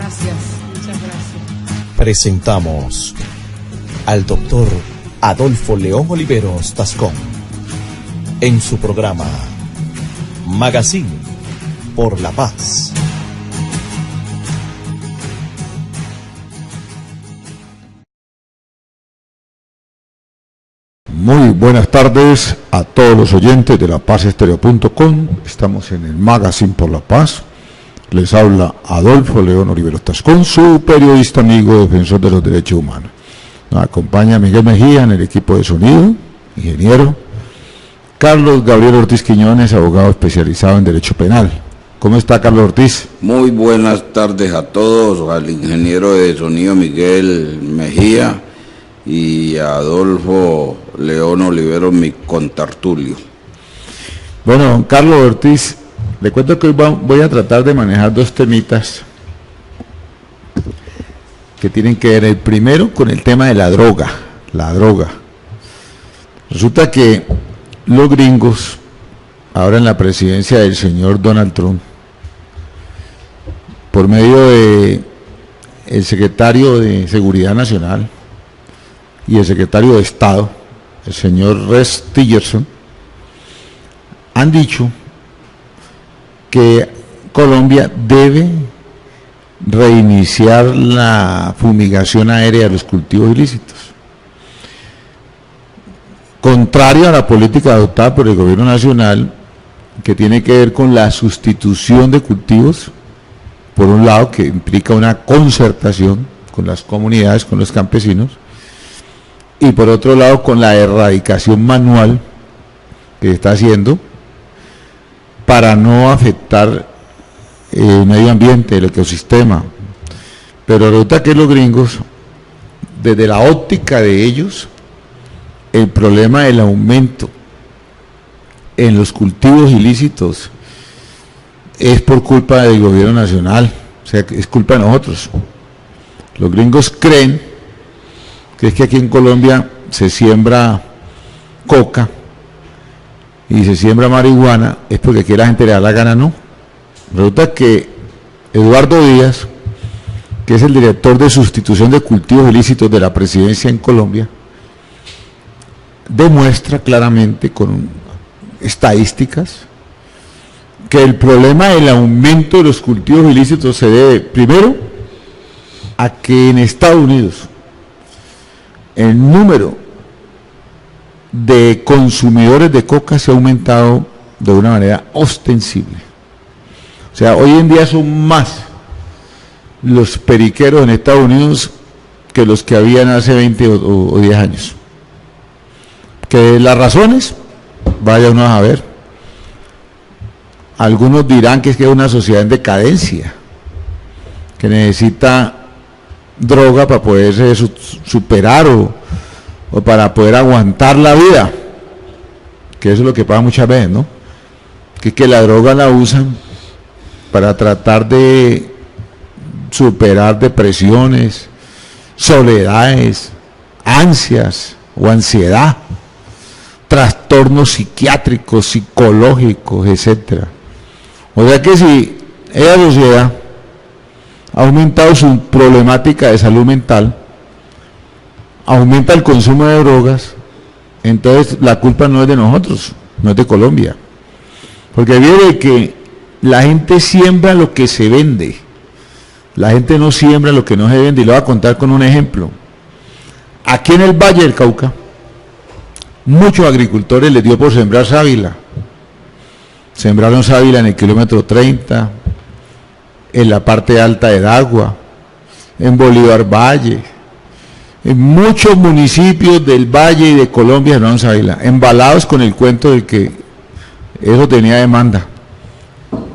Gracias, muchas gracias. Presentamos al doctor Adolfo León Oliveros Tascón en su programa Magazine por la Paz. Muy buenas tardes a todos los oyentes de lapazestereo.com. Estamos en el Magazine por la Paz. Les habla Adolfo León Oliveros Tascón, su periodista amigo, defensor de los derechos humanos. Nos acompaña Miguel Mejía en el equipo de sonido, ingeniero. Carlos Gabriel Ortiz Quiñones, abogado especializado en derecho penal. ¿Cómo está, Carlos Ortiz? Muy buenas tardes a todos, al ingeniero de sonido Miguel Mejía y a Adolfo León Oliveros, mi contertulio. Bueno, Carlos Ortiz, le cuento que hoy voy a tratar de manejar dos temitas que tienen que ver, el primero con el tema de la droga. Resulta que los gringos, ahora en la presidencia del señor Donald Trump, por medio de el secretario de Seguridad Nacional y el secretario de Estado, el señor Rex Tillerson, han dicho que Colombia debe reiniciar la fumigación aérea de los cultivos ilícitos, contrario a la política adoptada por el gobierno nacional, que tiene que ver con la sustitución de cultivos, por un lado, que implica una concertación con las comunidades, con los campesinos, y por otro lado con la erradicación manual que está haciendo para no afectar el medio ambiente, el ecosistema. Pero resulta que los gringos, desde la óptica de ellos, el problema del aumento en los cultivos ilícitos es por culpa del gobierno nacional, o sea, es culpa de nosotros. Los gringos creen que es que aquí en Colombia se siembra coca y se siembra marihuana, es porque aquí la gente le da la gana, no. Resulta que Eduardo Díaz, que es el director de sustitución de cultivos ilícitos de la presidencia en Colombia, demuestra claramente con estadísticas que el problema del aumento de los cultivos ilícitos se debe, primero, a que en Estados Unidos el número de consumidores de coca se ha aumentado de una manera ostensible. O sea, hoy en día son más los periqueros en Estados Unidos que los que habían hace 20 o 10 años. Que las razones, vaya uno a ver. Algunos dirán que es una sociedad en decadencia, que necesita droga para poderse superar o para poder aguantar la vida, que eso es lo que pasa muchas veces, ¿no? Que la droga la usan para tratar de superar depresiones, soledades, ansias o ansiedad, trastornos psiquiátricos, psicológicos, etcétera. O sea que si esa sociedad ha aumentado su problemática de salud mental, aumenta el consumo de drogas, entonces la culpa no es de nosotros, no es de Colombia. Porque viene que la gente siembra lo que se vende, la gente no siembra lo que no se vende, y lo voy a contar con un ejemplo. Aquí en el Valle del Cauca, muchos agricultores les dio por sembrar sábila. Sembraron sábila en el kilómetro 30, en la parte alta de Dagua, en Bolívar Valle, en muchos municipios del Valle y de Colombia sembraron sábila, embalados con el cuento de que eso tenía demanda.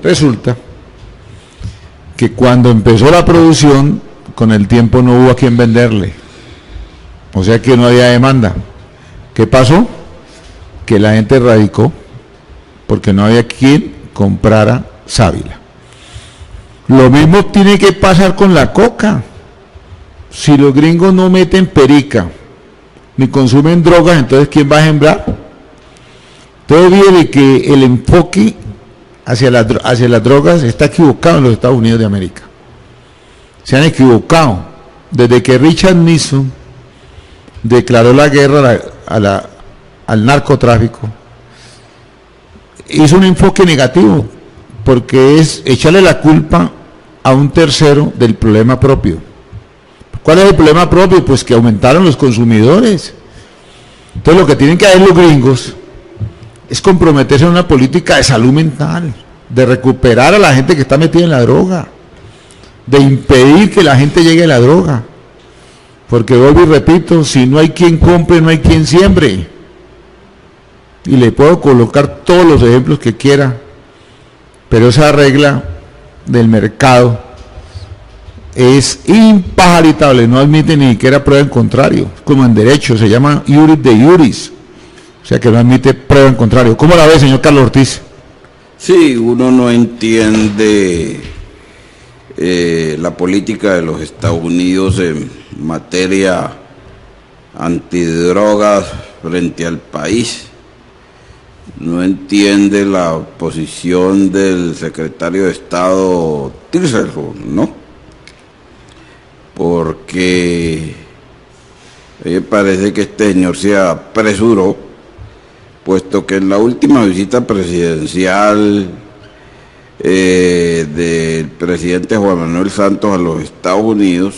Resulta que cuando empezó la producción, con el tiempo no hubo a quien venderle, o sea que no había demanda. ¿Qué pasó? Que la gente radicó porque no había quien comprara sábila. Lo mismo tiene que pasar con la coca. Si los gringos no meten perica ni consumen drogas, entonces ¿quién va a sembrar? Entonces viene que el enfoque hacia las drogas está equivocado en los Estados Unidos de América. se han equivocado. Desde que Richard Nixon declaró la guerra al narcotráfico, hizo un enfoque negativo, porque es echarle la culpa a un tercero del problema propio. ¿Cuál es el problema propio? Pues que aumentaron los consumidores. Entonces lo que tienen que hacer los gringos es comprometerse en una política de salud mental, de recuperar a la gente que está metida en la droga, de impedir que la gente llegue a la droga. Porque vuelvo y repito, si no hay quien compre, no hay quien siembre. Y le puedo colocar todos los ejemplos que quiera, pero esa regla del mercado es impajaritable, no admite ni siquiera prueba en contrario, como en derecho, se llama iuris de iuris, o sea que no admite prueba en contrario. ¿Cómo la ve, señor Carlos Ortiz? Sí, uno no entiende la política de los Estados Unidos en materia antidrogas frente al país. No entiende la posición del secretario de Estado Tillerson, ¿no? Porque me parece que este señor se apresuró, puesto que en la última visita presidencial del presidente Juan Manuel Santos a los Estados Unidos,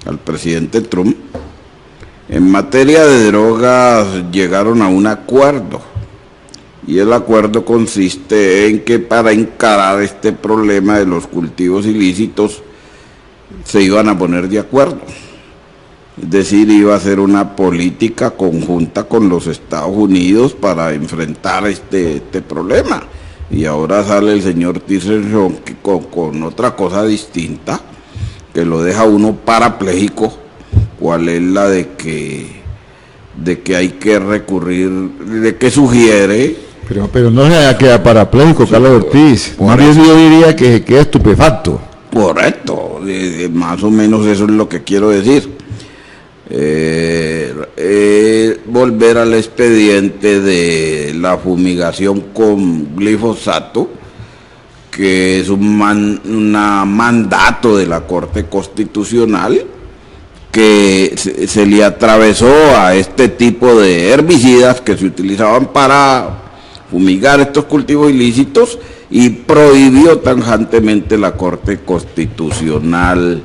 al presidente Trump, en materia de drogas llegaron a un acuerdo. Y el acuerdo consiste en que para encarar este problema de los cultivos ilícitos se iban a poner de acuerdo. Es decir, iba a ser una política conjunta con los Estados Unidos para enfrentar este problema. Y ahora sale el señor Tillerson con otra cosa distinta, que lo deja uno parapléjico. ¿Cuál es la de que hay que recurrir, de que sugiere? Pero no se queda parapléjico, Carlos Ortiz. Más bien yo diría que se queda estupefacto. Correcto, más o menos eso es lo que quiero decir. Volver al expediente de la fumigación con glifosato, que es un mandato de la Corte Constitucional, que se le atravesó a este tipo de herbicidas que se utilizaban para fumigar estos cultivos ilícitos, y prohibió tajantemente la Corte Constitucional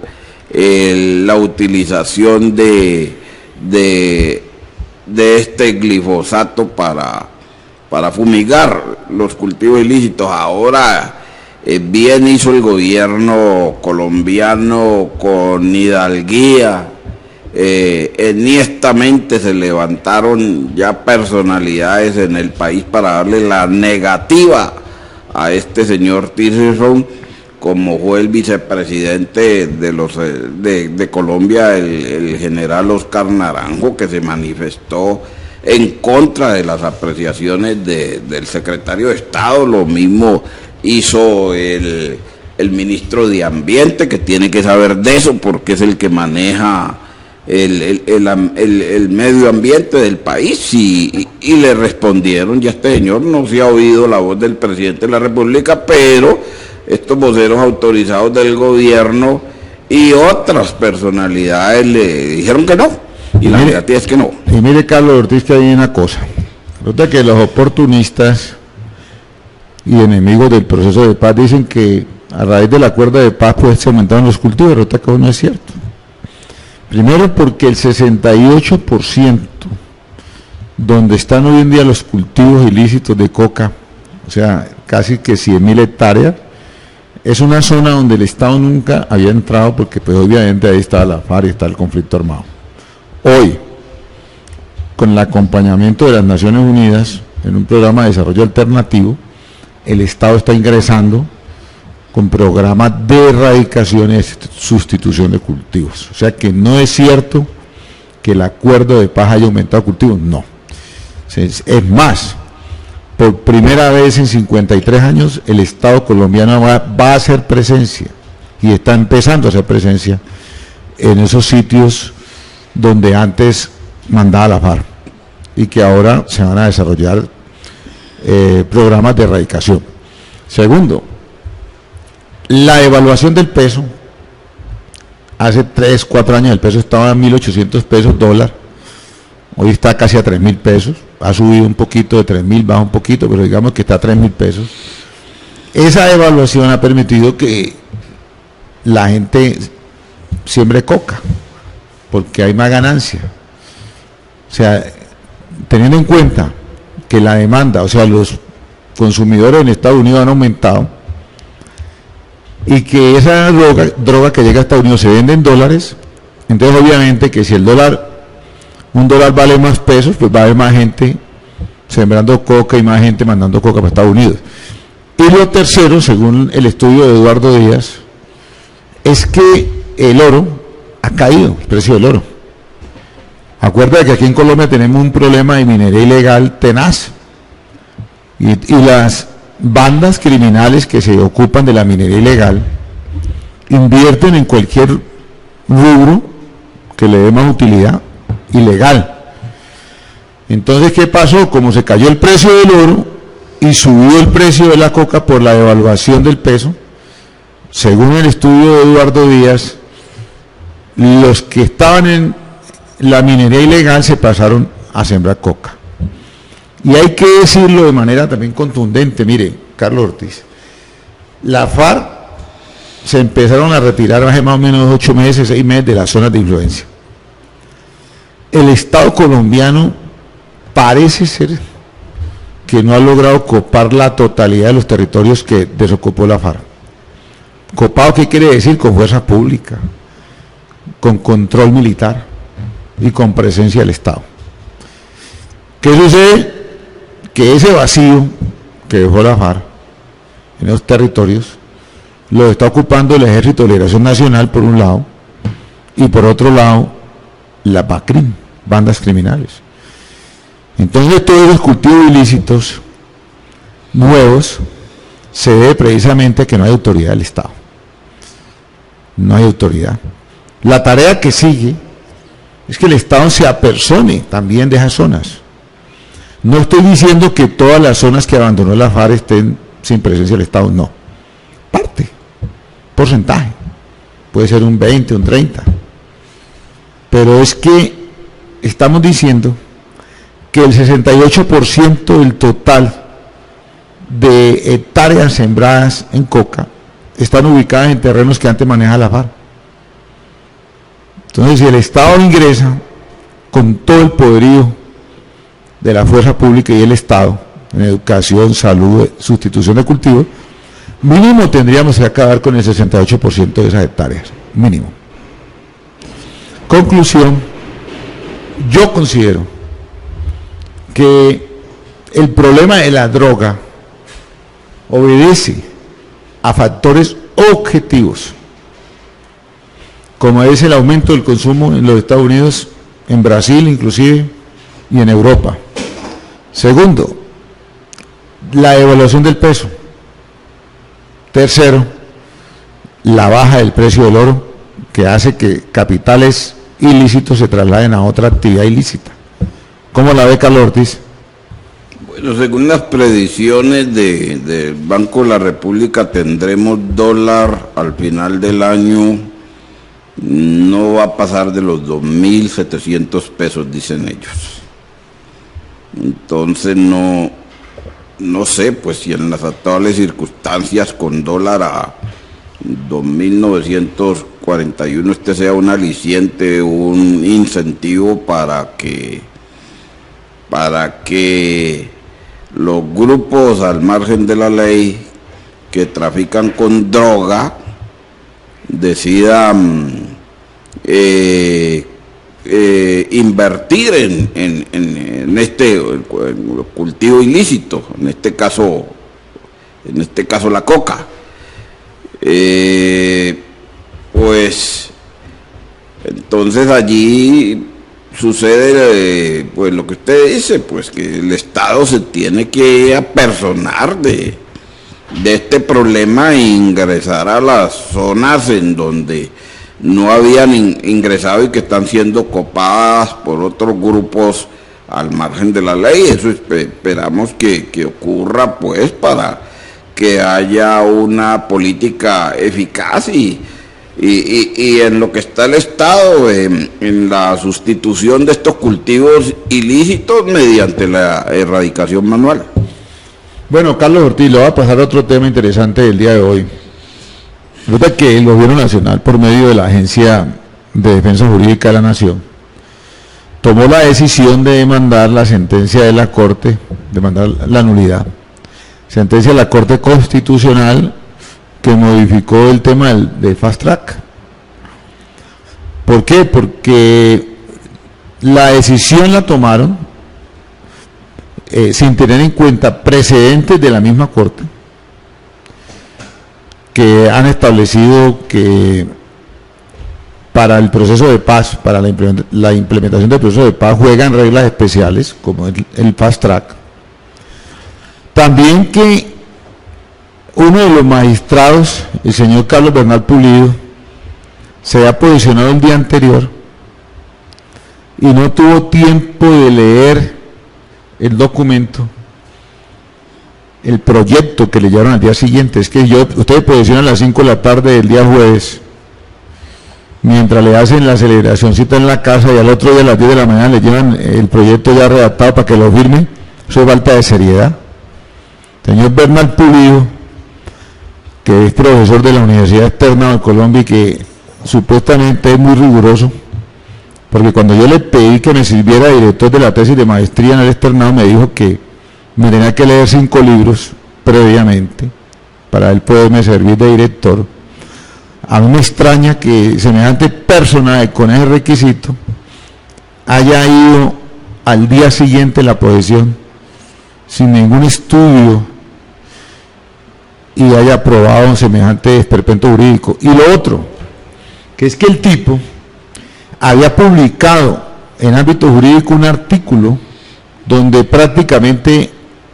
la utilización de este glifosato para fumigar los cultivos ilícitos. Ahora bien hizo el gobierno colombiano con hidalguía. Enhiestamente se levantaron ya personalidades en el país para darle la negativa a este señor Tillerson, como fue el vicepresidente de Colombia, el general Oscar Naranjo, que se manifestó en contra de las apreciaciones del secretario de Estado. Lo mismo hizo el ministro de Ambiente, que tiene que saber de eso porque es el que maneja el medio ambiente del país, y le respondieron. Ya este señor no se ha oído la voz del presidente de la República, pero estos voceros autorizados del gobierno y otras personalidades le dijeron que no, y la negativa es que no. Y mire, Carlos Ortiz, que hay una cosa. Resulta que los oportunistas y enemigos del proceso de paz dicen que a raíz del acuerdo de paz pues se aumentaron los cultivos. Resulta que eso no es cierto. Primero porque el 68% donde están hoy en día los cultivos ilícitos de coca, o sea, casi que 100.000 hectáreas, es una zona donde el Estado nunca había entrado, porque pues obviamente ahí está la FARC y está el conflicto armado. Hoy, con el acompañamiento de las Naciones Unidas en un programa de desarrollo alternativo, el Estado está ingresando con programas de erradicación y sustitución de cultivos. O sea que no es cierto que el acuerdo de paz haya aumentado cultivos, no. Es más, por primera vez en 53 años el Estado colombiano va a hacer presencia, y está empezando a hacer presencia en esos sitios donde antes mandaba la FARC, y que ahora se van a desarrollar programas de erradicación. Segundo, la evaluación del peso hace 3, 4 años el peso estaba a 1.800 pesos dólar, hoy está casi a 3.000 pesos, ha subido un poquito de 3.000, baja un poquito, pero digamos que está a 3.000 pesos. Esa devaluación ha permitido que la gente siembre coca, porque hay más ganancia. O sea, teniendo en cuenta que la demanda, o sea, los consumidores en Estados Unidos han aumentado, y que esa droga que llega a Estados Unidos se vende en dólares, entonces obviamente que si un dólar vale más pesos, pues va a haber más gente sembrando coca y más gente mandando coca para Estados Unidos. Y lo tercero, según el estudio de Eduardo Díaz, es que el oro ha caído, el precio del oro. Acuérdate que aquí en Colombia tenemos un problema de minería ilegal tenaz, y las bandas criminales que se ocupan de la minería ilegal invierten en cualquier rubro que le dé más utilidad ilegal. Entonces, ¿qué pasó? Como se cayó el precio del oro y subió el precio de la coca por la devaluación del peso, según el estudio de Eduardo Díaz, los que estaban en la minería ilegal se pasaron a sembrar coca. Y hay que decirlo de manera también contundente. Mire, Carlos Ortiz, la FARC se empezaron a retirar hace más o menos 8 meses, 6 meses de las zonas de influencia. El Estado colombiano parece ser que no ha logrado copar la totalidad de los territorios que desocupó la FARC. Copado, ¿qué quiere decir? Con fuerza pública, con control militar y con presencia del Estado. ¿Qué sucede? Que ese vacío que dejó la FARC en los territorios lo está ocupando el Ejército de Liberación Nacional por un lado, y por otro lado la BACRIM, bandas criminales. Entonces todos los cultivos ilícitos nuevos se debe precisamente a que no hay autoridad del Estado. No hay autoridad. La tarea que sigue es que el Estado se apersone también de esas zonas. No estoy diciendo que todas las zonas que abandonó la FARC estén sin presencia del Estado, no. Parte, porcentaje. Puede ser un 20, un 30. Pero es que estamos diciendo que el 68% del total de hectáreas sembradas en coca están ubicadas en terrenos que antes maneja la FARC. Entonces, si el Estado ingresa con todo el poderío de la fuerza pública y el Estado, en educación, salud, sustitución de cultivos, mínimo tendríamos que acabar con el 68% de esas hectáreas, mínimo. Conclusión, yo considero que el problema de la droga obedece a factores objetivos, como es el aumento del consumo en los Estados Unidos, en Brasil inclusive, y en Europa. Segundo, la devaluación del peso. Tercero, la baja del precio del oro, que hace que capitales ilícitos se trasladen a otra actividad ilícita. ¿Cómo la ve, Carlos Ortiz? Bueno, según las predicciones del Banco de la República, tendremos dólar al final del año, no va a pasar de los 2.700 pesos, dicen ellos. Entonces no sé, pues si en las actuales circunstancias con dólar a 2.941 este sea un aliciente, un incentivo para que los grupos al margen de la ley que trafican con droga decidan invertir en este cultivo ilícito, en este caso la coca. Pues entonces allí sucede pues lo que usted dice, pues que el Estado se tiene que apersonar de este problema e ingresar a las zonas en donde no habían ingresado y que están siendo copadas por otros grupos al margen de la ley. Eso esperamos que ocurra, pues, para que haya una política eficaz y y en lo que está el Estado, en la sustitución de estos cultivos ilícitos mediante la erradicación manual. Bueno, Carlos Ortiz, le voy a pasar a otro tema interesante del día de hoy. Resulta que el Gobierno Nacional, por medio de la Agencia de Defensa Jurídica de la Nación, tomó la decisión de demandar la sentencia de la Corte, demandar la nulidad, sentencia de la Corte Constitucional que modificó el tema del fast track. ¿Por qué? Porque la decisión la tomaron sin tener en cuenta precedentes de la misma Corte que han establecido que para el proceso de paz, para la implementación del proceso de paz, juegan reglas especiales, como el fast track. También que uno de los magistrados, el señor Carlos Bernal Pulido, se había posicionado el día anterior y no tuvo tiempo de leer el documento, el proyecto que le llevaron al día siguiente. Es que ustedes posicionan a las 5 de la tarde del día jueves, mientras le hacen la celebracióncita en la casa, y al otro día a las 10 de la mañana le llevan el proyecto ya redactado para que lo firme. Eso es falta de seriedad. Señor Bernal Pulido, que es profesor de la Universidad Externa de Colombia y que supuestamente es muy riguroso, porque cuando yo le pedí que me sirviera director de la tesis de maestría en el externado, me dijo que me tenía que leer 5 libros previamente para él poderme servir de director. A mí me extraña que semejante personaje con ese requisito haya ido al día siguiente la posesión sin ningún estudio y haya aprobado semejante esperpento jurídico. Y lo otro, que es que el tipo había publicado en ámbito jurídico un artículo donde prácticamente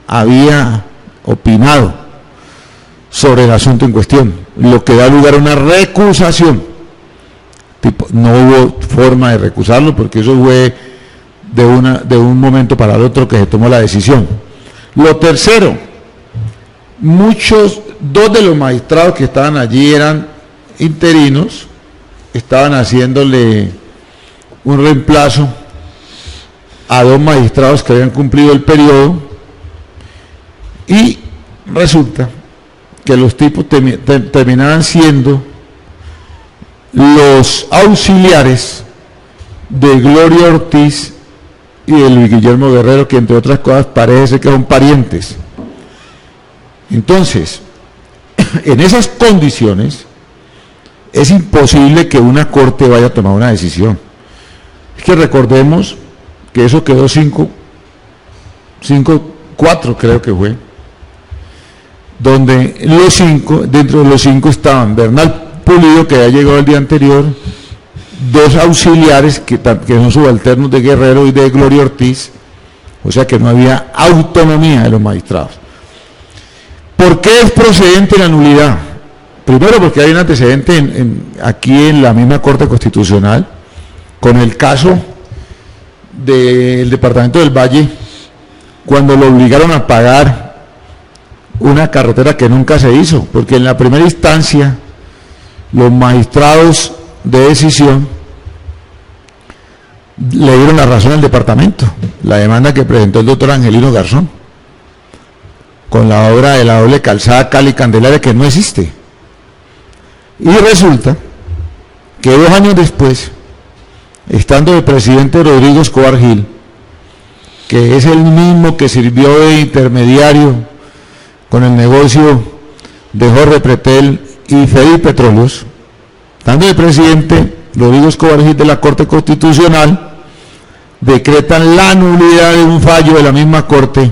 había opinado sobre el asunto en cuestión, lo que da lugar a una recusación. No hubo forma de recusarlo porque eso fue de un momento para el otro que se tomó la decisión. Lo tercero, dos de los magistrados que estaban allí eran interinos, estaban haciéndole un reemplazo a 2 magistrados que habían cumplido el periodo, y resulta que los tipos terminaban siendo los auxiliares de Gloria Ortiz y de Luis Guillermo Guerrero, que entre otras cosas parece que son parientes. Entonces, en esas condiciones es imposible que una corte vaya a tomar una decisión. Es que recordemos que eso quedó 4 creo que fue, donde dentro de los 5 estaban Bernal Pulido, que había llegado el día anterior, 2 auxiliares que son subalternos de Guerrero y de Gloria Ortiz, o sea que no había autonomía de los magistrados. ¿Por qué es procedente la nulidad? Primero porque hay un antecedente aquí en la misma Corte Constitucional, con el caso del Departamento del Valle, cuando lo obligaron a pagar una carretera que nunca se hizo, porque en la primera instancia los magistrados de decisión le dieron la razón al departamento, la demanda que presentó el doctor Angelino Garzón con la obra de la doble calzada Cali-Candelaria, que no existe. Y resulta que 2 años después, estando de presidente Rodrigo Escobar Gil, que es el mismo que sirvió de intermediario con el negocio de Jorge Pretel y Fedi Petróleos, estando de presidente Rodrigo Escobar Gil de la Corte Constitucional, decretan la nulidad de un fallo de la misma Corte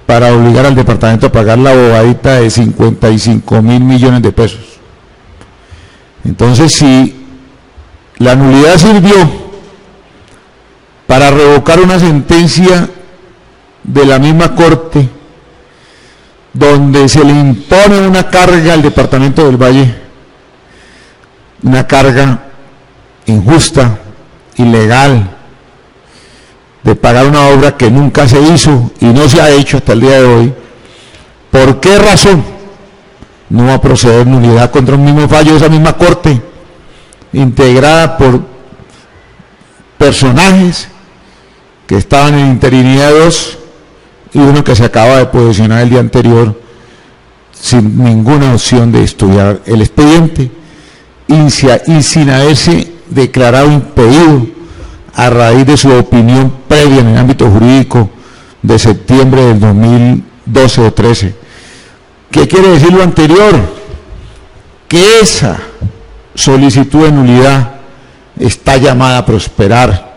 para obligar al departamento a pagar la bobadita de 55.000 millones de pesos. Entonces, si la nulidad sirvió para revocar una sentencia de la misma Corte donde se le impone una carga al Departamento del Valle, una carga injusta, ilegal, de pagar una obra que nunca se hizo y no se ha hecho hasta el día de hoy, ¿por qué razón no va a proceder nulidad contra un mismo fallo de esa misma Corte integrada por personajes que estaban en interinidad 2 y uno que se acaba de posicionar el día anterior sin ninguna opción de estudiar el expediente y sin haberse declarado impedido a raíz de su opinión previa en el ámbito jurídico de septiembre del 2012 o 13. ¿Qué quiere decir lo anterior? Que esa solicitud de nulidad está llamada a prosperar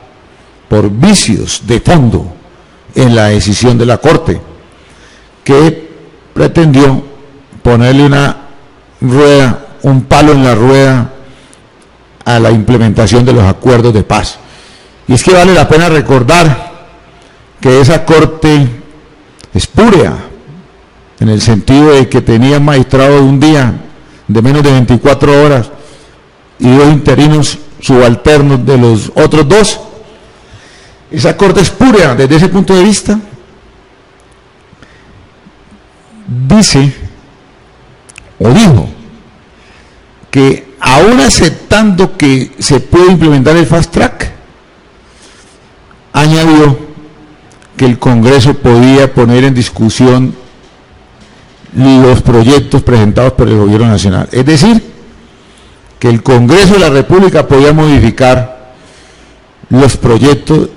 por vicios de fondo en la decisión de la Corte, que pretendió ponerle un palo en la rueda a la implementación de los acuerdos de paz. Y es que vale la pena recordar que esa Corte espúrea, en el sentido de que tenía magistrado de un día, de menos de 24 horas, y 2 interinos subalternos de los otros 2, esa Corte espúrea, desde ese punto de vista, dice, o dijo, que aún aceptando que se puede implementar el fast track, añadió que el Congreso podía poner en discusión los proyectos presentados por el Gobierno Nacional. Es decir, que el Congreso de la República podía modificar los proyectos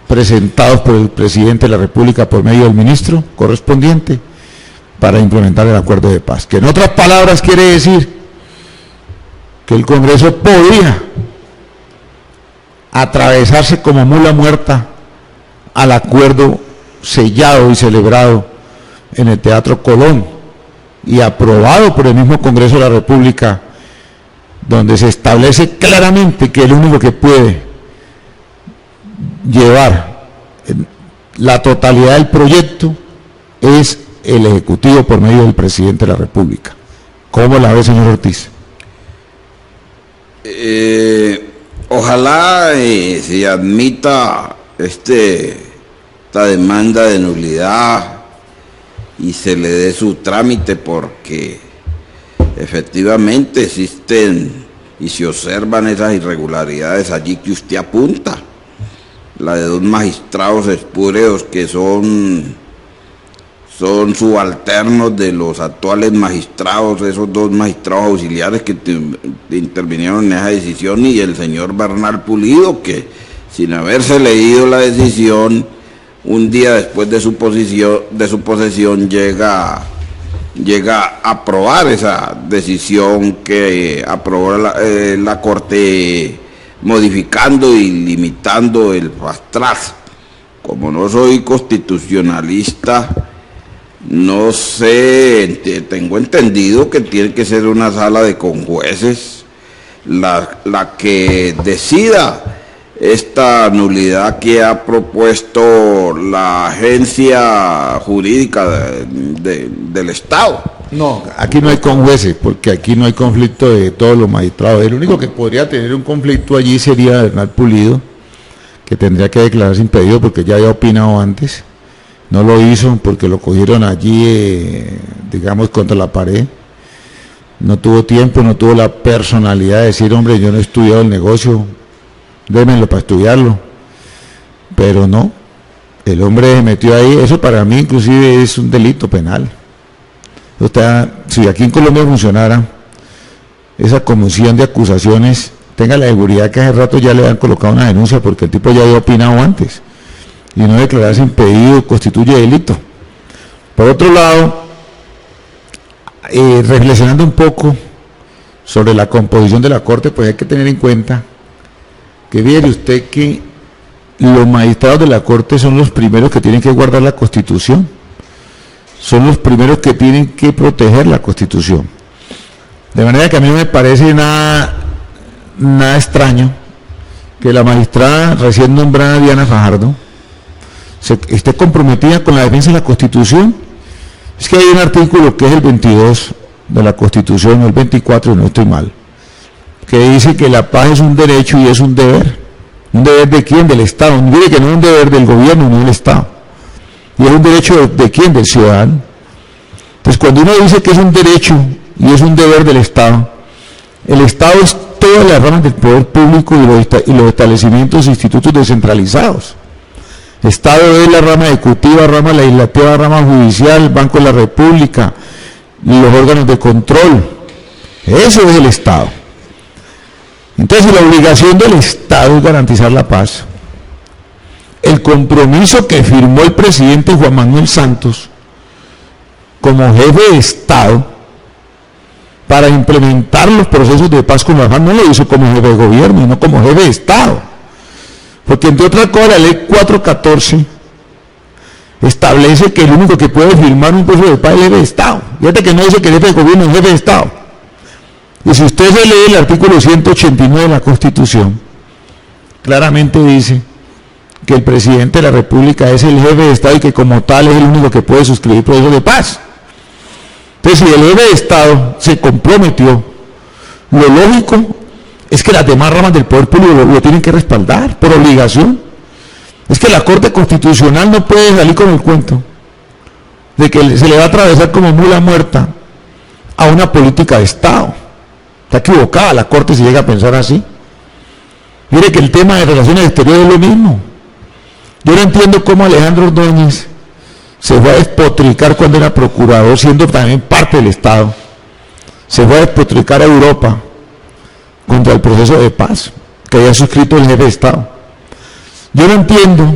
presentados por el Presidente de la República por medio del ministro correspondiente para implementar el acuerdo de paz. Que en otras palabras quiere decir que el Congreso podía atravesarse como mula muerta al acuerdo sellado y celebrado en el Teatro Colón y aprobado por el mismo Congreso de la República, donde se establece claramente que el único que puede llevar la totalidad del proyecto es el Ejecutivo por medio del Presidente de la República. ¿Cómo la ve, señor Ortiz? Ojalá se admita esta demanda de nulidad y se le dé su trámite, porque efectivamente existen y se observan esas irregularidades allí que usted apunta. La de 2 magistrados espúreos que son subalternos de los actuales magistrados, esos 2 magistrados auxiliares que intervinieron en esa decisión, y el señor Bernal Pulido, que sin haberse leído la decisión, un día después de su posesión llega a aprobar esa decisión que aprobó la Corte, modificando y limitando el fast track. Como no soy constitucionalista, no sé, tengo entendido que tiene que ser una sala de conjueces la que decida esta nulidad que ha propuesto la agencia jurídica del Estado. No, aquí no hay conjueces, porque aquí no hay conflicto de todos los magistrados. El único que podría tener un conflicto allí sería Bernal Pulido, que tendría que declararse impedido porque ya había opinado antes. No lo hizo porque lo cogieron allí, digamos, contra la pared. No tuvo tiempo, no tuvo la personalidad de decir, hombre, yo no he estudiado el negocio, démenlo para estudiarlo. Pero no, el hombre se metió ahí. Eso para mí inclusive es un delito penal. O sea, si aquí en Colombia funcionara esa comisión de acusaciones, tenga la seguridad que hace rato ya le han colocado una denuncia, porque el tipo ya había opinado antes, y no declararse impedido constituye delito. Por otro lado, reflexionando un poco sobre la composición de la Corte, pues hay que tener en cuenta que viene usted que los magistrados de la Corte son los primeros que tienen que guardar la Constitución, son los primeros que tienen que proteger la Constitución. De manera que a mí no me parece nada extraño que la magistrada recién nombrada Diana Fajardo esté comprometida con la defensa de la Constitución. Es que hay un artículo que es el 22 de la Constitución, o el 24, no estoy mal, que dice que la paz es un derecho y es un deber. ¿Un deber de quién? Del Estado. No dice que no es un deber del gobierno ni del Estado. Y es un derecho de quién? Del ciudadano. Entonces, cuando uno dice que es un derecho y es un deber del Estado, el Estado es todas las ramas del poder público y los establecimientos e institutos descentralizados. Estado es la rama ejecutiva, rama legislativa, rama judicial, Banco de la República, los órganos de control. Eso es el Estado. Entonces, la obligación del Estado es garantizar la paz. El compromiso que firmó el presidente Juan Manuel Santos como jefe de Estado para implementar los procesos de paz con la FARC no lo hizo como jefe de gobierno, sino como jefe de Estado. Porque entre otras cosas la ley 414 establece que el único que puede firmar un proceso de paz es el jefe de Estado. Fíjate que no dice que el jefe de gobierno es jefe de Estado. Y si usted se lee el artículo 189 de la Constitución, claramente dice que el presidente de la República es el jefe de Estado y que como tal es el único que puede suscribir procesos de paz. Entonces, si el jefe de Estado se comprometió, lo lógico es que las demás ramas del poder público lo tienen que respaldar por obligación. Es que la Corte Constitucional no puede salir con el cuento de que se le va a atravesar como mula muerta a una política de Estado. Está equivocada la Corte si llega a pensar así. Mire que el tema de relaciones exteriores es lo mismo. Yo no entiendo cómo Alejandro Ordóñez se fue a despotricar cuando era procurador, siendo también parte del Estado. Se fue a despotricar a Europa contra el proceso de paz que había suscrito el jefe de Estado. Yo no entiendo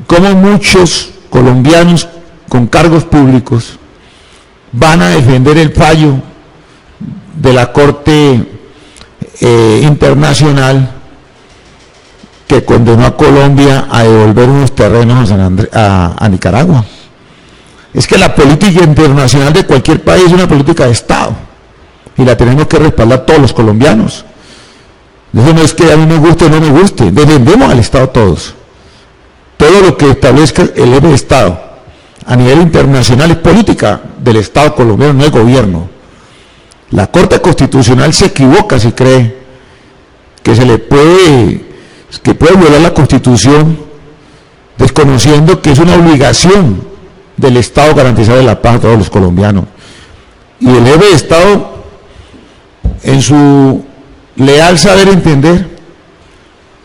cómo muchos colombianos con cargos públicos van a defender el fallo de la Corte Internacional que condenó a Colombia a devolver unos terrenos a Nicaragua. Es que la política internacional de cualquier país es una política de Estado y la tenemos que respaldar todos los colombianos. Eso no es que a mí me guste o no me guste, defendemos al Estado todos. Todo lo que establezca el jefe de Estado a nivel internacional es política del Estado colombiano, no del gobierno. La Corte Constitucional se equivoca si cree que puede violar la Constitución desconociendo que es una obligación del Estado garantizar la paz a todos los colombianos. Y el jefe de Estado, en su leal saber entender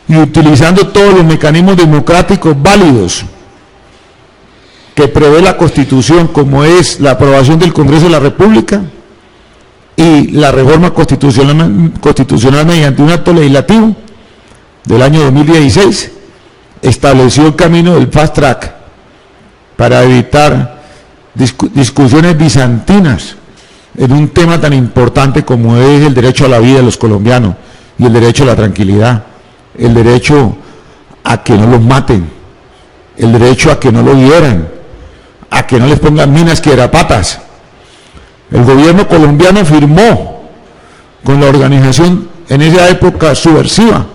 y utilizando todos los mecanismos democráticos válidos que prevé la Constitución, como es la aprobación del Congreso de la República y la reforma constitucional mediante un acto legislativo del año 2016, estableció el camino del fast track para evitar discusiones bizantinas en un tema tan importante como es el derecho a la vida de los colombianos y el derecho a la tranquilidad, el derecho a que no los maten, el derecho a que no lo hieran, a que no les pongan minas quiebrapatas. El gobierno colombiano firmó con la organización en esa época subversiva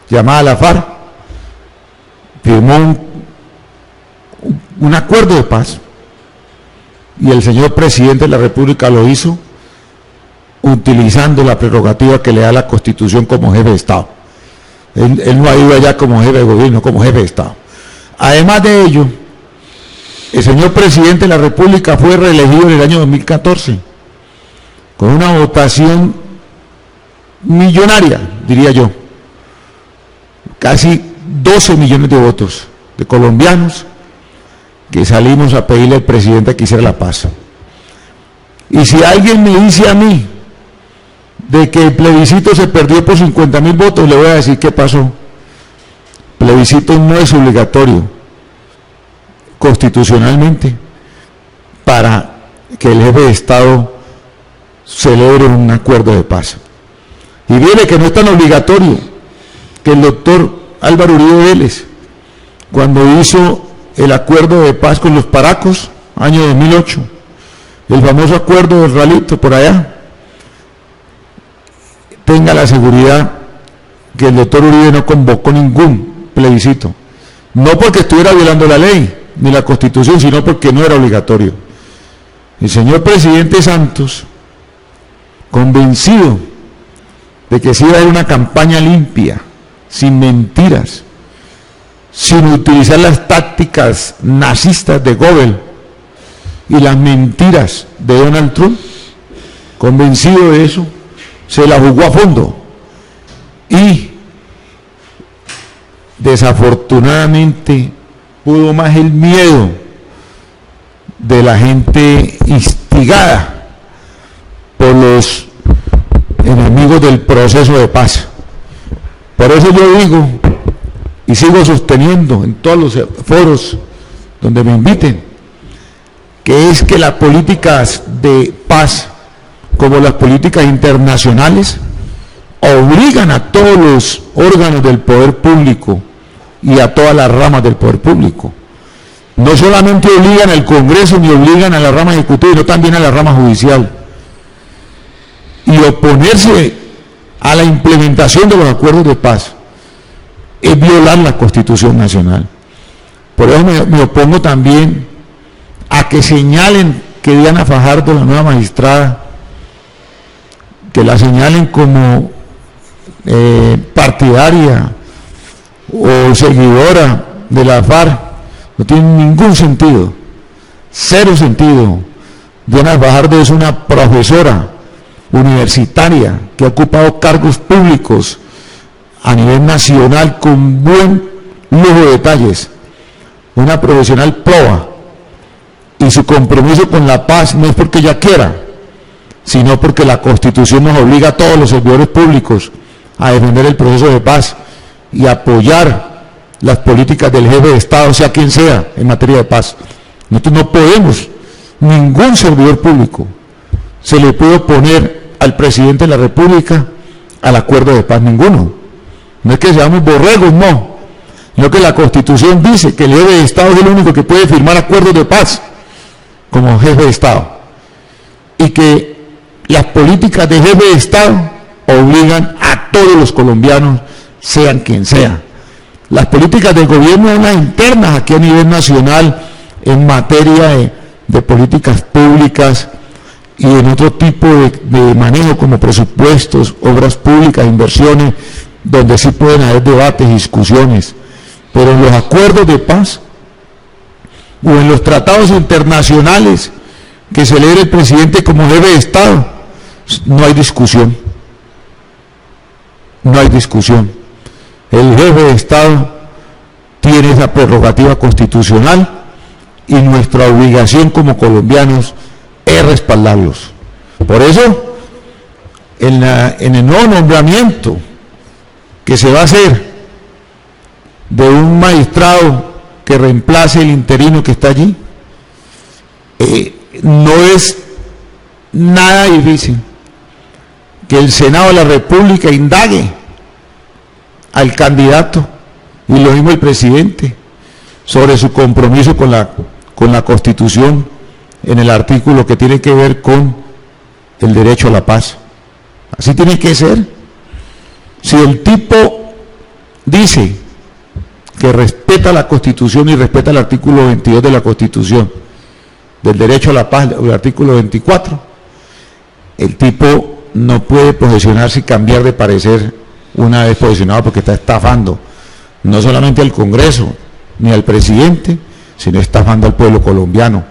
llamada la FARC, firmó un acuerdo de paz y el señor presidente de la República lo hizo utilizando la prerrogativa que le da la Constitución como jefe de Estado. Él no ha ido allá como jefe de gobierno, como jefe de Estado. Además de ello, el señor presidente de la República fue reelegido en el año 2014 con una votación millonaria, diría yo, casi 12 millones de votos de colombianos que salimos a pedirle al presidente que hiciera la paz. Y si alguien me dice a mí de que el plebiscito se perdió por 50.000 votos, le voy a decir qué pasó. El plebiscito no es obligatorio constitucionalmente para que el jefe de Estado celebre un acuerdo de paz. Y viene que no es tan obligatorio que el doctor Álvaro Uribe Vélez, cuando hizo el acuerdo de paz con los paracos, año 2008, el famoso acuerdo del Ralito por allá, tenga la seguridad que el doctor Uribe no convocó ningún plebiscito, no porque estuviera violando la ley ni la Constitución, sino porque no era obligatorio. El señor presidente Santos, convencido de que se iba a dar una campaña limpia, sin mentiras, sin utilizar las tácticas nazistas de Goebbels y las mentiras de Donald Trump, convencido de eso, se la jugó a fondo desafortunadamente pudo más el miedo de la gente instigada por los enemigos del proceso de paz. Por eso yo digo y sigo sosteniendo en todos los foros donde me inviten, que es que las políticas de paz, como las políticas internacionales, obligan a todos los órganos del poder público y a todas las ramas del poder público. No solamente obligan al Congreso ni obligan a la rama ejecutiva, sino también a la rama judicial. Y oponerse a la implementación de los acuerdos de paz es violar la Constitución Nacional. Por eso me opongo también a que señalen que Diana Fajardo, la nueva magistrada, que la señalen como partidaria o seguidora de la FARC. No tiene ningún sentido, cero sentido. Diana Fajardo es una profesora universitaria que ha ocupado cargos públicos a nivel nacional con buen lujo de detalles, una profesional proba, y su compromiso con la paz no es porque ella quiera, sino porque la Constitución nos obliga a todos los servidores públicos a defender el proceso de paz y apoyar las políticas del jefe de Estado, sea quien sea, en materia de paz. Nosotros no podemos, ningún servidor público se le puede oponer al presidente de la República al acuerdo de paz, ninguno. No es que seamos borregos, no, sino que la Constitución dice que el jefe de Estado es el único que puede firmar acuerdos de paz como jefe de Estado, y que las políticas de jefe de Estado obligan a todos los colombianos, sean quien sea. Las políticas del gobierno son las internas aquí a nivel nacional en materia de políticas públicas y en otro tipo de manejo como presupuestos, obras públicas, inversiones, donde sí pueden haber debates y discusiones. Pero en los acuerdos de paz o en los tratados internacionales que celebra el presidente como jefe de Estado, no hay discusión. No hay discusión. El jefe de Estado tiene esa prerrogativa constitucional y nuestra obligación como colombianos es respaldarlos. Por eso, en el nuevo nombramiento que se va a hacer de un magistrado que reemplace el interino que está allí, no es nada difícil que el Senado de la República indague al candidato y lo mismo el presidente sobre su compromiso con la Constitución en el artículo que tiene que ver con el derecho a la paz. Así tiene que ser. Si el tipo dice que respeta la Constitución y respeta el artículo 22 de la Constitución del derecho a la paz, el artículo 24, el tipo no puede posicionarse y cambiar de parecer una vez posicionado, porque está estafando no solamente al Congreso ni al presidente, sino estafando al pueblo colombiano,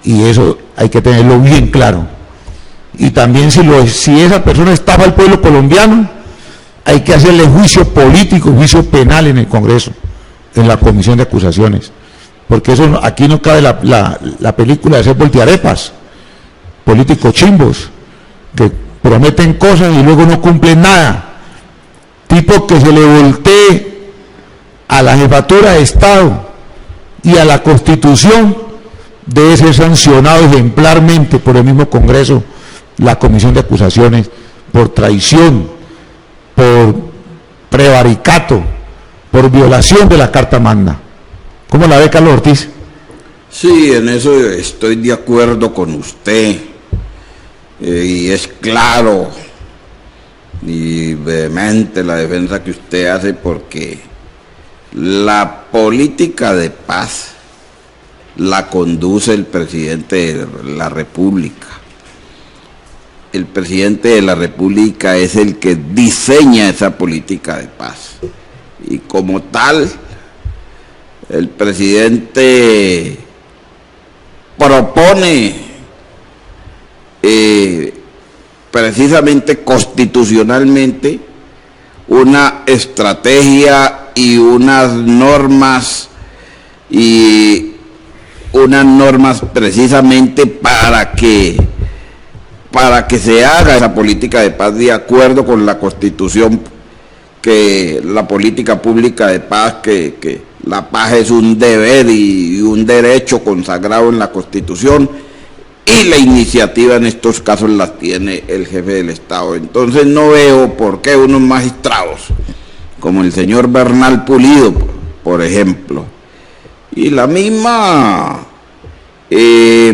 y eso hay que tenerlo bien claro. Y también si esa persona estafa al pueblo colombiano, hay que hacerle juicio político, juicio penal en el Congreso, en la comisión de acusaciones, porque eso aquí no cabe la película de ser voltearepas, políticos chimbos que prometen cosas y luego no cumplen nada. Tipo que se le voltee a la jefatura de Estado y a la Constitución, debe ser sancionado ejemplarmente por el mismo Congreso, la comisión de acusaciones, por traición, por prevaricato, por violación de la Carta Magna. ¿Cómo la ve, Carlos Ortiz? Sí, en eso estoy de acuerdo con usted, y es claro y vehemente la defensa que usted hace, porque la política de paz la conduce el presidente de la República. El presidente de la República es el que diseña esa política de paz, y como tal el presidente propone precisamente constitucionalmente una estrategia y unas normas precisamente para que se haga esa política de paz de acuerdo con la Constitución, que la política pública de paz, que la paz es un deber y un derecho consagrado en la Constitución, y la iniciativa en estos casos la tiene el jefe del Estado. Entonces no veo por qué unos magistrados, como el señor Bernal Pulido, por ejemplo, y la misma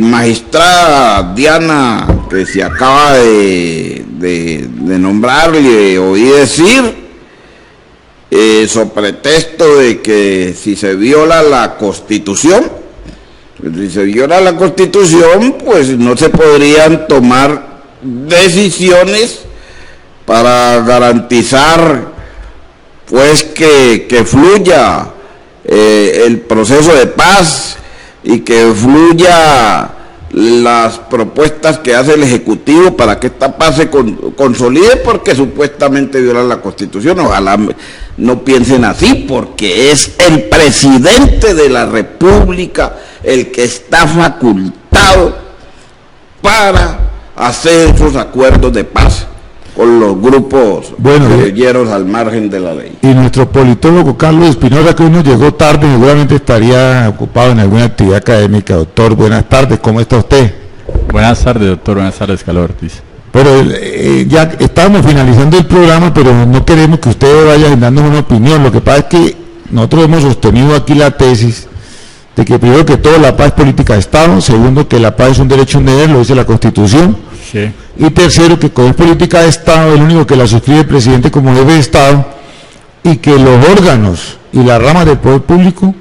magistrada Diana, que se acaba de nombrar, y oí decir, so pretexto de que si se viola la Constitución, pues no se podrían tomar decisiones para garantizar pues que fluya el proceso de paz y que fluya las propuestas que hace el Ejecutivo para que esta paz se consolide, porque supuestamente viola la Constitución. Ojalá no piensen así, porque es el presidente de la República el que está facultado para hacer esos acuerdos de paz con los grupos guerrilleros al margen de la ley. Y nuestro politólogo Carlos Espinosa, que hoy nos llegó tarde, seguramente estaría ocupado en alguna actividad académica. Doctor, buenas tardes, ¿cómo está usted? Buenas tardes, doctor, buenas tardes, Carlos Ortiz. Pero ya estábamos finalizando el programa, pero no queremos que usted vaya dando una opinión. Lo que pasa es que nosotros hemos sostenido aquí la tesis de que primero que todo la paz es política de Estado, segundo que la paz es un derecho, un deber, lo dice la Constitución, sí. Y tercero que como es política de Estado, el único que la suscribe el presidente como jefe de Estado, y que los órganos y las ramas del poder público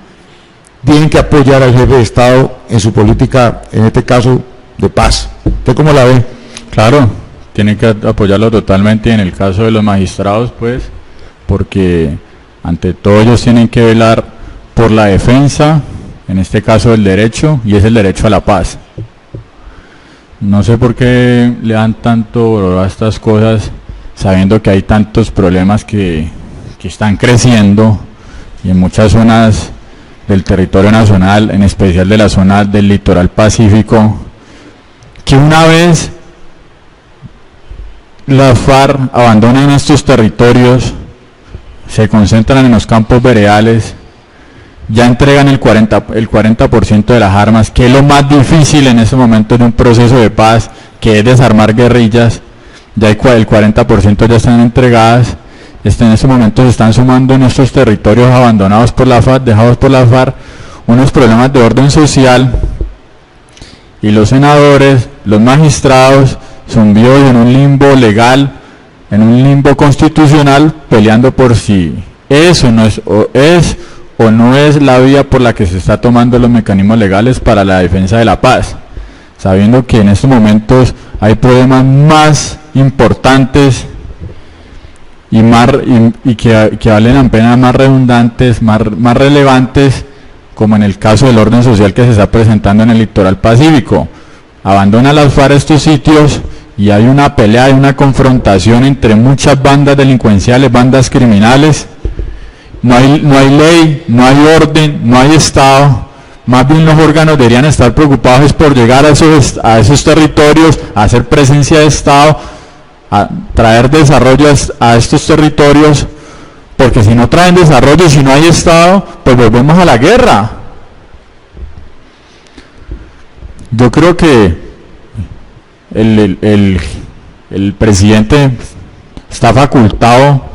tienen que apoyar al jefe de Estado en su política, en este caso, de paz. ¿Usted cómo la ve? Claro, tienen que apoyarlo totalmente, y en el caso de los magistrados, pues, porque ante todo ellos tienen que velar por la defensa, en este caso del derecho, y es el derecho a la paz. No sé por qué le dan tanto valor a estas cosas, sabiendo que hay tantos problemas que están creciendo, y en muchas zonas del territorio nacional, en especial de la zona del litoral pacífico, que una vez las FARC abandonan estos territorios, se concentran en los campos veredales, ya entregan el 40% de las armas, que es lo más difícil en ese momento de un proceso de paz, que es desarmar guerrillas. Ya el 40% ya están entregadas. En ese momento se están sumando en estos territorios abandonados por la FARC, dejados por la FARC, unos problemas de orden social, y los senadores, los magistrados, zumbidos en un limbo legal, en un limbo constitucional, peleando por si eso no es o no es la vía por la que se está tomando los mecanismos legales para la defensa de la paz, sabiendo que en estos momentos hay problemas más importantes y que valen la pena, más redundantes, más relevantes, como en el caso del orden social que se está presentando en el litoral pacífico. Abandona las FARC estos sitios y hay una pelea, hay una confrontación entre muchas bandas delincuenciales, bandas criminales. No hay ley, no hay orden, no hay Estado. Más bien los órganos deberían estar preocupados por llegar a esos territorios, a hacer presencia de Estado, a traer desarrollo a estos territorios, porque si no traen desarrollo, si no hay Estado, pues volvemos a la guerra. Yo creo que el presidente está facultado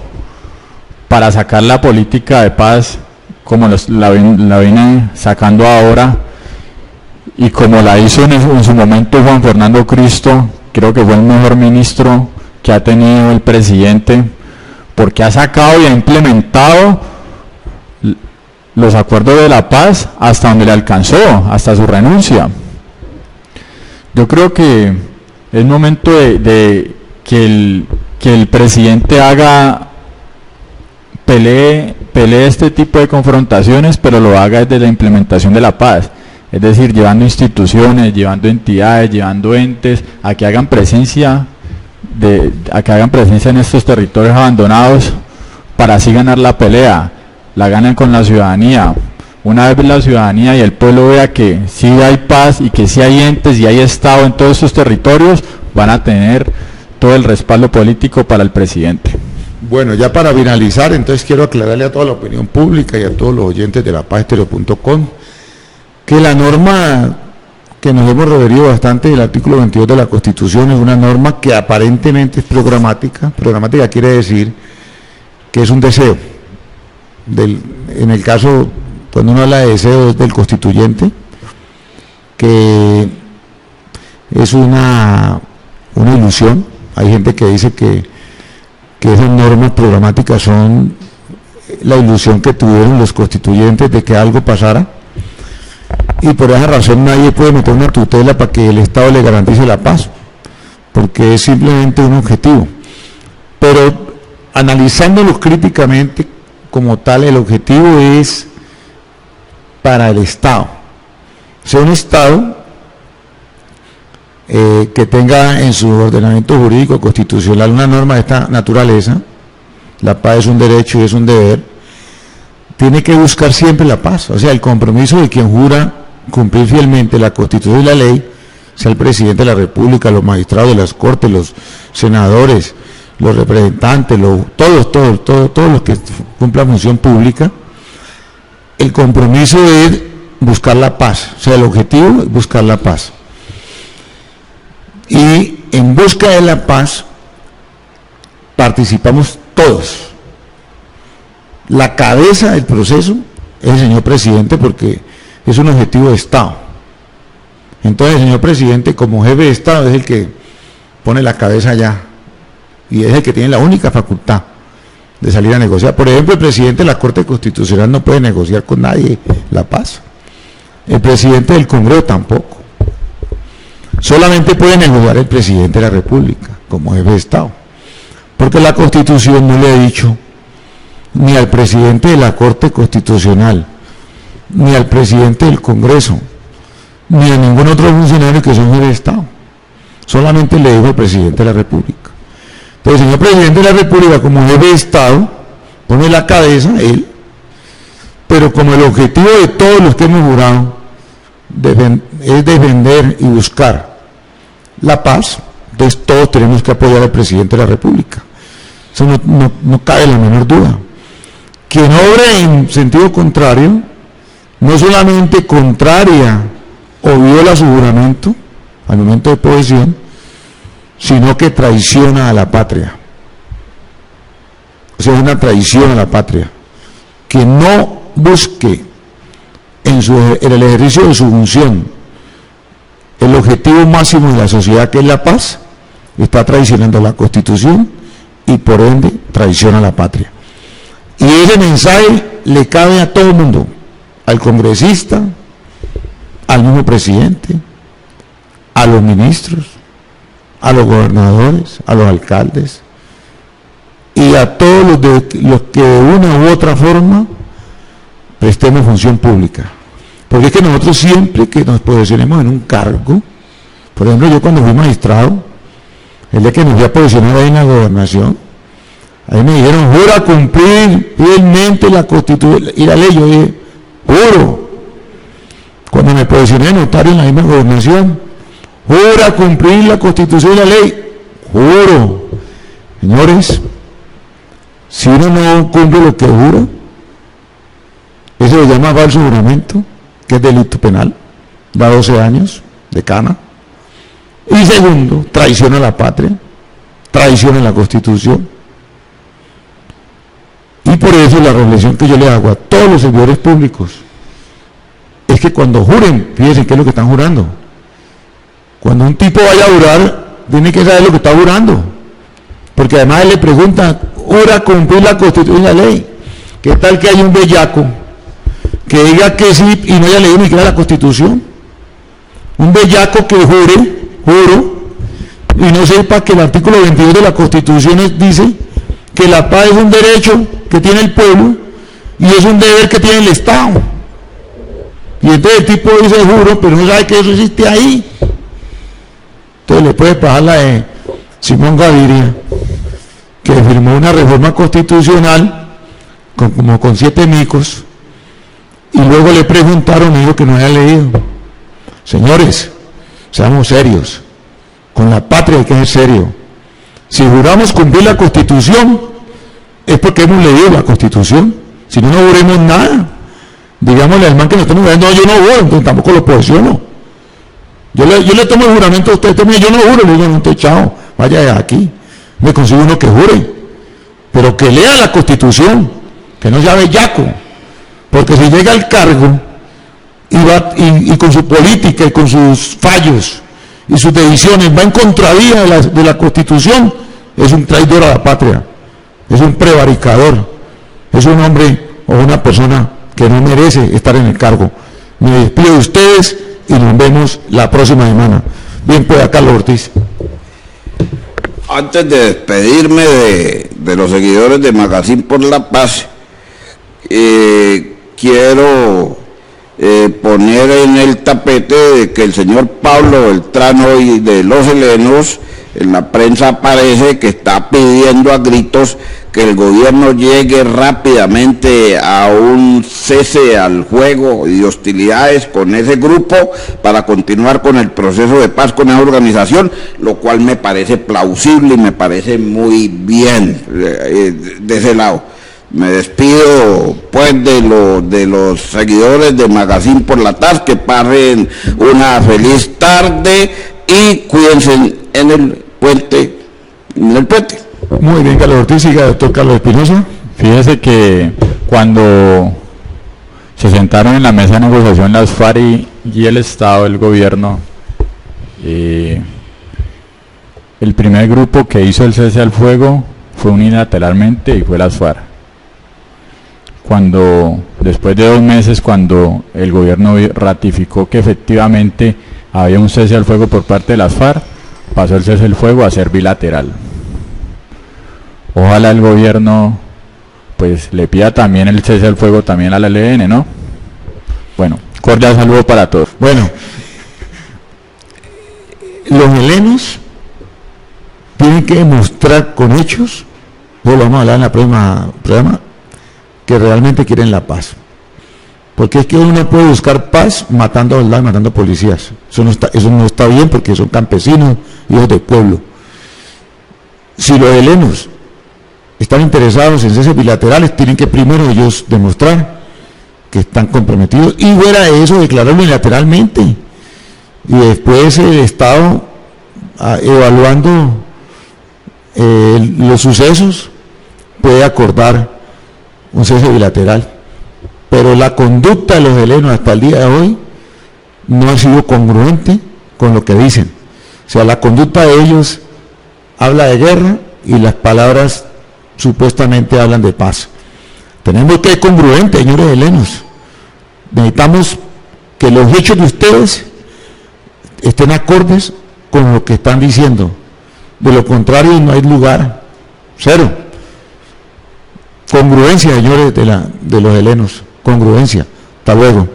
para sacar la política de paz como la viene sacando ahora, y como la hizo en su momento Juan Fernando Cristo. Creo que fue el mejor ministro que ha tenido el presidente, porque ha sacado y ha implementado los acuerdos de la paz hasta donde le alcanzó, hasta su renuncia. Yo creo que es momento de que el presidente pelee este tipo de confrontaciones, pero lo haga desde la implementación de la paz, es decir, llevando instituciones, llevando entidades, llevando entes a que hagan presencia en estos territorios abandonados, para así ganar la pelea, la ganan con la ciudadanía. Una vez la ciudadanía y el pueblo vea que sí hay paz y que sí hay entes y hay Estado en todos estos territorios, van a tener todo el respaldo político para el presidente. Bueno, ya para finalizar, entonces quiero aclararle a toda la opinión pública y a todos los oyentes de lapazstereo.com que la norma que nos hemos referido bastante del artículo 22 de la Constitución es una norma que aparentemente es programática. Programática quiere decir que es un deseo. En el caso, cuando uno habla de deseo, es del constituyente, que es una ilusión. Hay gente que dice que esas normas programáticas son la ilusión que tuvieron los constituyentes de que algo pasara, y por esa razón nadie puede meter una tutela para que el Estado le garantice la paz, porque es simplemente un objetivo. Pero analizándolo críticamente como tal, el objetivo es para el Estado, o sea, un Estado que tenga en su ordenamiento jurídico constitucional una norma de esta naturaleza. La paz es un derecho y es un deber, tiene que buscar siempre la paz, o sea, el compromiso de quien jura cumplir fielmente la Constitución y la ley, sea el presidente de la República, los magistrados de las Cortes, los senadores, los representantes, todos los que cumplan función pública. El compromiso es buscar la paz, o sea, el objetivo es buscar la paz. Y en busca de la paz participamos todos. La cabeza del proceso es el señor presidente, porque es un objetivo de Estado. Entonces el señor presidente, como jefe de Estado, es el que pone la cabeza allá y es el que tiene la única facultad de salir a negociar. Por ejemplo, el presidente de la Corte Constitucional no puede negociar con nadie la paz. El presidente del Congreso tampoco. Solamente puede negociar el presidente de la República como jefe de Estado, porque la Constitución no le ha dicho ni al presidente de la Corte Constitucional, ni al presidente del Congreso, ni a ningún otro funcionario que sea jefe de Estado. Solamente le dijo al presidente de la República. Entonces el señor presidente de la República, como jefe de Estado, pone la cabeza, él, pero como el objetivo de todos los que hemos jurado es defender y buscar la paz, entonces todos tenemos que apoyar al presidente de la República. Eso no cabe la menor duda. Quien obre en sentido contrario, no solamente contraria o viola su juramento al momento de posesión, sino que traiciona a la patria. O sea, es una traición a la patria. Quien no busque en el ejercicio de su función el objetivo máximo de la sociedad, que es la paz, está traicionando la Constitución y por ende traiciona a la patria. Y ese mensaje le cabe a todo el mundo, al congresista, al mismo presidente, a los ministros, a los gobernadores, a los alcaldes y a todos los que de una u otra forma prestemos función pública. Porque es que nosotros siempre que nos posicionemos en un cargo, por ejemplo, yo cuando fui magistrado, el día que me fui a posicionar ahí en la gobernación, ahí me dijeron, jura cumplir fielmente la Constitución y la ley. Yo dije, juro. Cuando me posicioné de notario en la misma gobernación, jura cumplir la Constitución y la ley, juro. Señores, si uno no cumple lo que jura, eso se llama falso juramento, que es delito penal, da 12 años de cana. Y segundo, traiciona a la patria, traiciona la Constitución. Y por eso la reflexión que yo le hago a todos los servidores públicos es que cuando juren, fíjense qué es lo que están jurando. Cuando un tipo vaya a jurar, tiene que saber lo que está jurando, porque además él le pregunta, jura cumplir la Constitución y la ley. ¿Qué tal que hay un bellaco que diga que sí y no haya leído ni siquiera la Constitución? Un bellaco que juro, y no sepa que el artículo 22 de la Constitución dice que la paz es un derecho que tiene el pueblo y es un deber que tiene el Estado. Y entonces el tipo dice juro, pero no sabe que eso existe ahí. Entonces le puede pasar la de Simón Gaviria, que firmó una reforma constitucional como con 7 micos, y luego le preguntaron, y dijo que no había leído. Señores, seamos serios, con la patria hay que ser serio. Si juramos cumplir la Constitución, es porque hemos leído la Constitución, si no, no juremos nada. Digámosle al man que nos estamos viendo, no, yo no juro, entonces tampoco lo posiciono. Yo le tomo el juramento a usted, yo no juro, le digo, no, chao, vaya de aquí, me consigo uno que jure, pero que lea la Constitución, que no sea bellaco, porque si llega al cargo y con su política y con sus fallos y sus decisiones va en contravía de la Constitución, es un traidor a la patria, es un prevaricador, es un hombre o una persona que no merece estar en el cargo. Me despido de ustedes y nos vemos la próxima semana. Bien, pues, Carlos Ortiz. Antes de despedirme de los seguidores de Magazine por la Paz, quiero poner en el tapete de que el señor Pablo Beltrán hoy de Los Helenos, en la prensa aparece que está pidiendo a gritos que el gobierno llegue rápidamente a un cese al fuego y hostilidades con ese grupo para continuar con el proceso de paz con esa organización, lo cual me parece plausible y me parece muy bien de ese lado. Me despido pues de los seguidores de Magazine por la Paz, que pasen una feliz tarde y cuídense en el puente. Muy bien, Carlos Ortiz. Siga, doctor Carlos Espinosa. Fíjese que cuando se sentaron en la mesa de negociación las FARC y el Estado, el gobierno, el primer grupo que hizo el cese al fuego fue unilateralmente y fue las FARC. Cuando, después de 2 meses, cuando el gobierno ratificó que efectivamente había un cese al fuego por parte de las FARC, pasó el cese al fuego a ser bilateral. Ojalá el gobierno pues le pida también el cese al fuego también a la ELN, ¿no? Bueno, cordial saludo para todos. Bueno, los helenos tienen que demostrar con hechos, pues lo vamos a hablar en la próxima programa, que realmente quieren la paz. Porque es que uno no puede buscar paz matando soldados, matando policías. Eso no está bien, porque son campesinos, hijos del pueblo. Si los helenos están interesados en ceses bilaterales, tienen que primero ellos demostrar que están comprometidos, y fuera de eso declararlo unilateralmente, y después el Estado, evaluando los sucesos, puede acordar un cese bilateral. Pero la conducta de los helenos hasta el día de hoy no ha sido congruente con lo que dicen. O sea, la conducta de ellos habla de guerra y las palabras supuestamente hablan de paz. Tenemos que ser congruentes, señores helenos. Necesitamos que los hechos de ustedes estén acordes con lo que están diciendo. De lo contrario, no hay lugar. Cero. Congruencia, señores de los helenos. Congruencia. Hasta luego.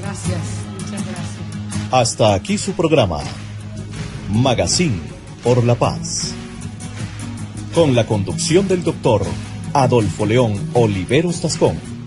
Gracias, muchas gracias. Hasta aquí su programa, Magazine por la Paz, con la conducción del doctor Adolfo León Oliveros Tascón.